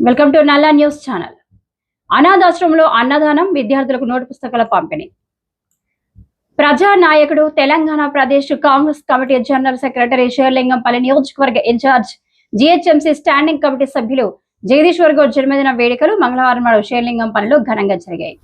Welcome to Nalla news channel. అనాథాశ్రమంలో అన్నదానం, విద్యార్థులకు నోటు పుస్తకాల పంపిణీ. ప్రజానాయకుడు, Telangana Pradesh Congress committee general secretary, Serilingampally నియోజకవర్గ ఇన్ఛార్జ్, జీహెచ్ఎంసీ స్టాండింగ్ కమిటీ సభ్యులు జగదీశ్వర్ గౌడ్ జన్మదిన వేడుకలు మంగళవారం నాడు షేర్లింగంపల్లిలో ఘనంగా జరిగాయి.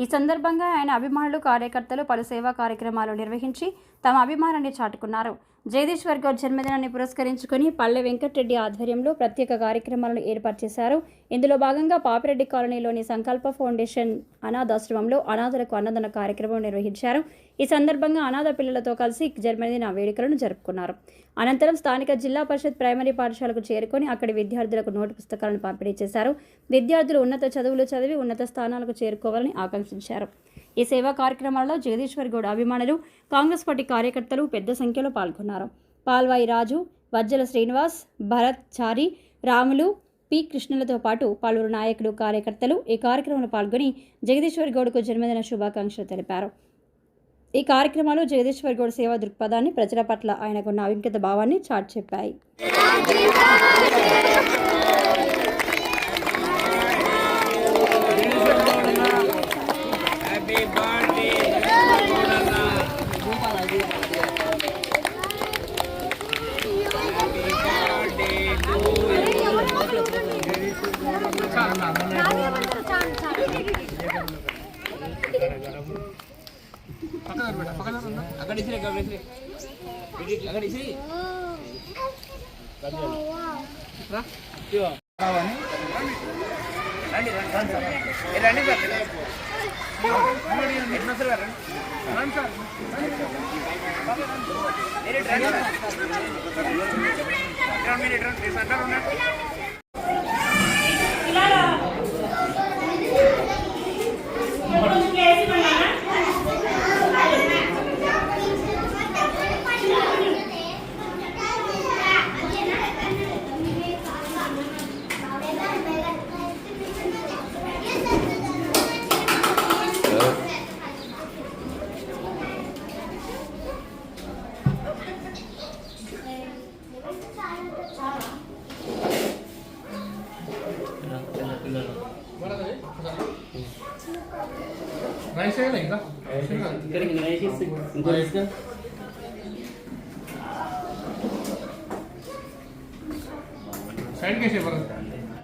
ఈ సందర్భంగా ఆయన అభిమానులు, కార్యకర్తలు పలు సేవా కార్యక్రమాలు నిర్వహించి తమ అభిమానాన్ని చాటుకున్నారు. జగదీశ్వర్ గౌడ్ జన్మదినాన్ని పురస్కరించుకుని పల్లె వెంకటరెడ్డి ఆధ్వర్యంలో ప్రత్యేక కార్యక్రమాలను ఏర్పాటు చేశారు. ఇందులో భాగంగా పాపిరెడ్డి కాలనీలోని సంకల్ప ఫౌండేషన్ అనాథాశ్రమంలో అనాథలకు అన్నదాన కార్యక్రమం నిర్వహించారు. ఈ సందర్భంగా అనాథ పిల్లలతో కలిసి జన్మదిన వేడుకలను జరుపుకున్నారు. అనంతరం స్థానిక జిల్లా పరిషత్ ప్రైమరీ పాఠశాలకు చేరుకొని అక్కడి విద్యార్థులకు నోటు పుస్తకాలను పంపిణీ చేశారు. విద్యార్థులు ఉన్నత చదువులు చదివి ఉన్నత స్థానాలకు చేరుకోవాలని ఆకాంక్షించారు. ఈ సేవా కార్యక్రమాల్లో జగదీశ్వర్ గౌడ్ అభిమానులు, కాంగ్రెస్ పార్టీ కార్యకర్తలు పెద్ద సంఖ్యలో పాల్గొన్నారు. పాల్వాయి రాజు, వజ్జల శ్రీనివాస్, భరత్ చారి, రాములు, పి కృష్ణలతో పాటు పలువురు నాయకులు, కార్యకర్తలు ఈ కార్యక్రమంలో పాల్గొని జగదీశ్వర్ గౌడ్కు జన్మదిన శుభాకాంక్షలు తెలిపారు. ఈ కార్యక్రమాలు జగదీశ్వర్ గౌడ్ సేవా దృక్పథాన్ని, ప్రజల పట్ల ఆయనకున్న అంకిత భావాన్ని చాటి చెప్పాయి. साइड कैसे